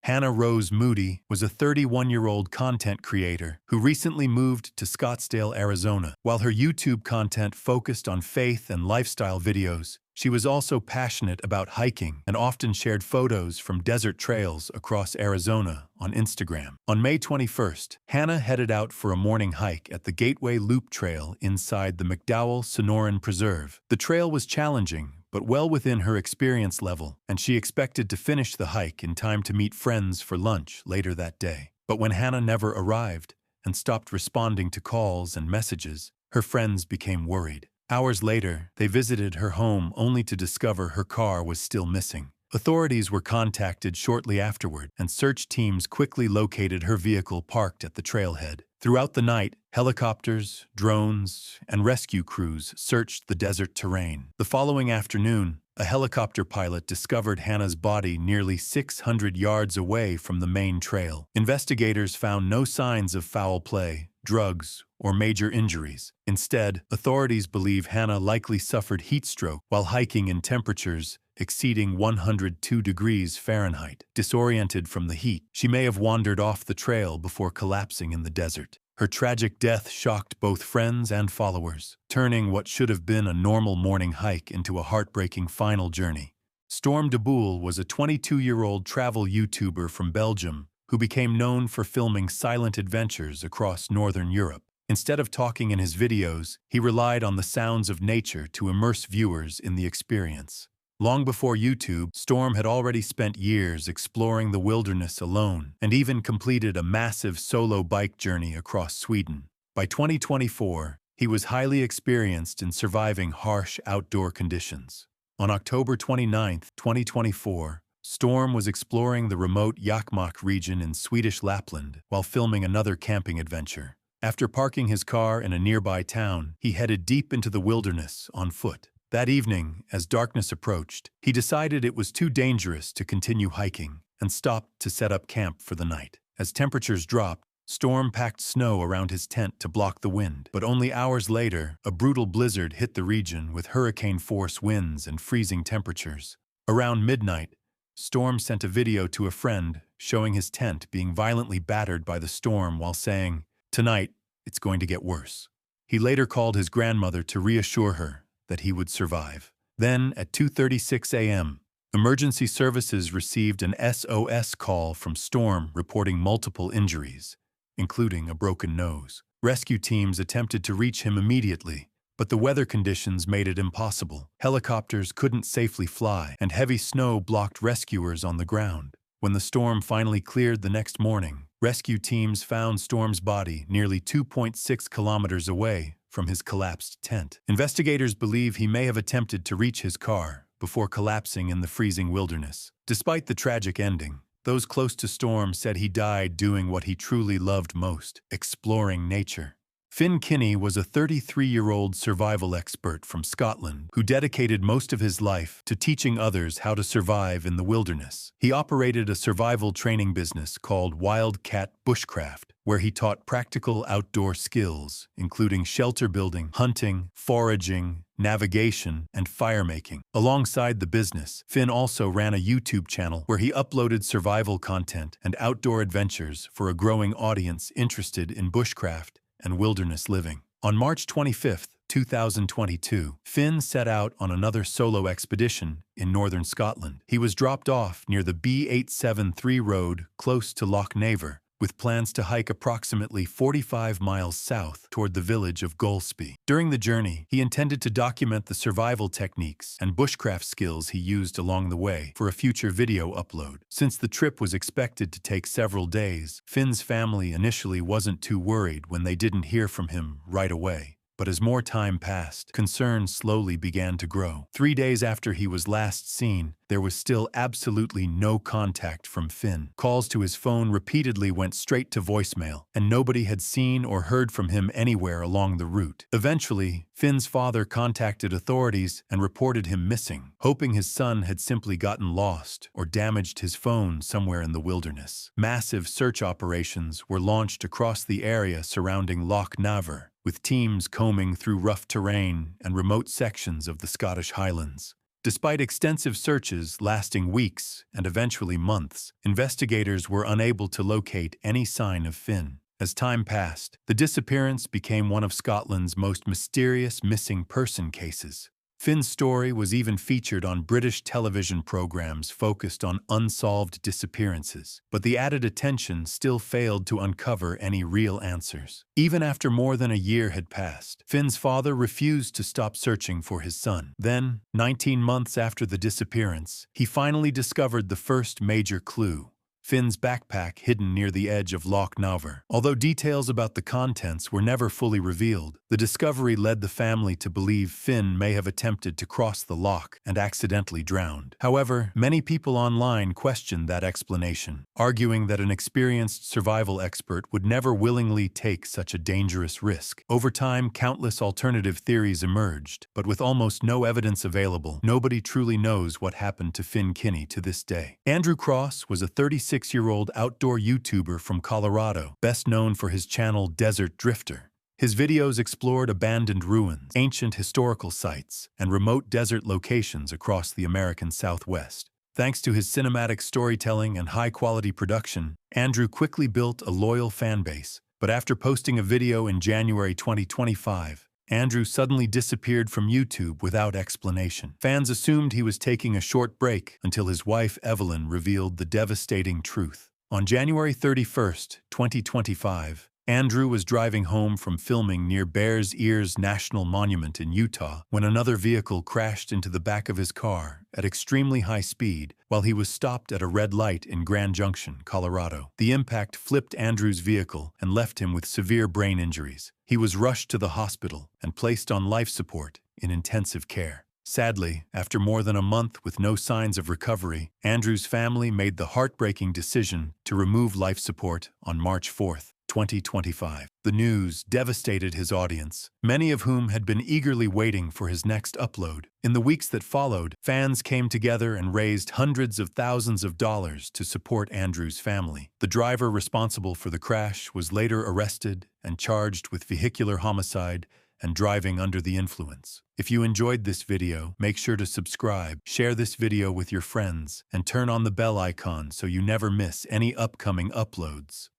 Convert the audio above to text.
Hannah Rose Moody was a 31-year-old content creator who recently moved to Scottsdale, Arizona. While her YouTube content focused on faith and lifestyle videos, she was also passionate about hiking and often shared photos from desert trails across Arizona on Instagram. On May 21st, Hannah headed out for a morning hike at the Gateway Loop Trail inside the McDowell-Sonoran Preserve. The trail was challenging, but well within her experience level, and she expected to finish the hike in time to meet friends for lunch later that day. But when Hannah never arrived and stopped responding to calls and messages, her friends became worried. Hours later, they visited her home only to discover her car was still missing. Authorities were contacted shortly afterward, and search teams quickly located her vehicle parked at the trailhead. Throughout the night, helicopters, drones, and rescue crews searched the desert terrain. The following afternoon, a helicopter pilot discovered Hannah's body nearly 600 yards away from the main trail. Investigators found no signs of foul play, drugs, or major injuries. Instead, authorities believe Hannah likely suffered heat stroke while hiking in temperatures exceeding 102 degrees Fahrenheit. Disoriented from the heat, she may have wandered off the trail before collapsing in the desert. Her tragic death shocked both friends and followers, turning what should have been a normal morning hike into a heartbreaking final journey. Storm de Boule was a 22-year-old travel YouTuber from Belgium who became known for filming silent adventures across northern Europe. Instead of talking in his videos, he relied on the sounds of nature to immerse viewers in the experience. Long before YouTube, Storm had already spent years exploring the wilderness alone and even completed a massive solo bike journey across Sweden. By 2024, he was highly experienced in surviving harsh outdoor conditions. On October 29, 2024, Storm was exploring the remote Jokkmokk region in Swedish Lapland while filming another camping adventure. After parking his car in a nearby town, he headed deep into the wilderness on foot. That evening, as darkness approached, he decided it was too dangerous to continue hiking and stopped to set up camp for the night. As temperatures dropped, Storm packed snow around his tent to block the wind. But only hours later, a brutal blizzard hit the region with hurricane-force winds and freezing temperatures. Around midnight, Storm sent a video to a friend showing his tent being violently battered by the storm while saying, "Tonight, it's going to get worse." He later called his grandmother to reassure her that he would survive. Then, at 2:36 a.m., emergency services received an SOS call from Storm reporting multiple injuries, including a broken nose. Rescue teams attempted to reach him immediately, but the weather conditions made it impossible. Helicopters couldn't safely fly, and heavy snow blocked rescuers on the ground. When the storm finally cleared the next morning, rescue teams found Storm's body nearly 2.6 kilometers away from his collapsed tent. Investigators believe he may have attempted to reach his car before collapsing in the freezing wilderness. Despite the tragic ending, those close to Storm said he died doing what he truly loved most, exploring nature. Finn Kinney was a 33-year-old survival expert from Scotland who dedicated most of his life to teaching others how to survive in the wilderness. He operated a survival training business called Wildcat Bushcraft, where he taught practical outdoor skills, including shelter building, hunting, foraging, navigation, and firemaking. Alongside the business, Finn also ran a YouTube channel where he uploaded survival content and outdoor adventures for a growing audience interested in bushcraft and wilderness living. On March 25, 2022, Finn set out on another solo expedition in northern Scotland. He was dropped off near the B873 road close to Loch Naver, with plans to hike approximately 45 miles south toward the village of Golspie. During the journey, he intended to document the survival techniques and bushcraft skills he used along the way for a future video upload. Since the trip was expected to take several days, Finn's family initially wasn't too worried when they didn't hear from him right away. But as more time passed, concerns slowly began to grow. 3 days after he was last seen, there was still absolutely no contact from Finn. Calls to his phone repeatedly went straight to voicemail, and nobody had seen or heard from him anywhere along the route. Eventually, Finn's father contacted authorities and reported him missing, hoping his son had simply gotten lost or damaged his phone somewhere in the wilderness. Massive search operations were launched across the area surrounding Loch Naver, with teams combing through rough terrain and remote sections of the Scottish Highlands. Despite extensive searches lasting weeks and eventually months, investigators were unable to locate any sign of Finn. As time passed, the disappearance became one of Scotland's most mysterious missing person cases. Finn's story was even featured on British television programs focused on unsolved disappearances, but the added attention still failed to uncover any real answers. Even after more than a year had passed, Finn's father refused to stop searching for his son. Then, 19 months after the disappearance, he finally discovered the first major clue: Finn's backpack hidden near the edge of Loch Naver. Although details about the contents were never fully revealed, the discovery led the family to believe Finn may have attempted to cross the loch and accidentally drowned. However, many people online questioned that explanation, arguing that an experienced survival expert would never willingly take such a dangerous risk. Over time, countless alternative theories emerged, but with almost no evidence available, nobody truly knows what happened to Finn Kinney to this day. Andrew Cross was a 36-year-old outdoor YouTuber from Colorado, best known for his channel Desert Drifter. His videos explored abandoned ruins, ancient historical sites, and remote desert locations across the American Southwest. Thanks to his cinematic storytelling and high-quality production, Andrew quickly built a loyal fanbase. But after posting a video in January 2025, Andrew suddenly disappeared from YouTube without explanation. Fans assumed he was taking a short break until his wife Evelyn revealed the devastating truth. On January 31st, 2025, Andrew was driving home from filming near Bears Ears National Monument in Utah when another vehicle crashed into the back of his car at extremely high speed while he was stopped at a red light in Grand Junction, Colorado. The impact flipped Andrew's vehicle and left him with severe brain injuries. He was rushed to the hospital and placed on life support in intensive care. Sadly, after more than a month with no signs of recovery, Andrew's family made the heartbreaking decision to remove life support on March 4th. 2025. The news devastated his audience, many of whom had been eagerly waiting for his next upload. In the weeks that followed, fans came together and raised hundreds of thousands of dollars to support Andrew's family. The driver responsible for the crash was later arrested and charged with vehicular homicide and driving under the influence. If you enjoyed this video, make sure to subscribe, share this video with your friends, and turn on the bell icon so you never miss any upcoming uploads.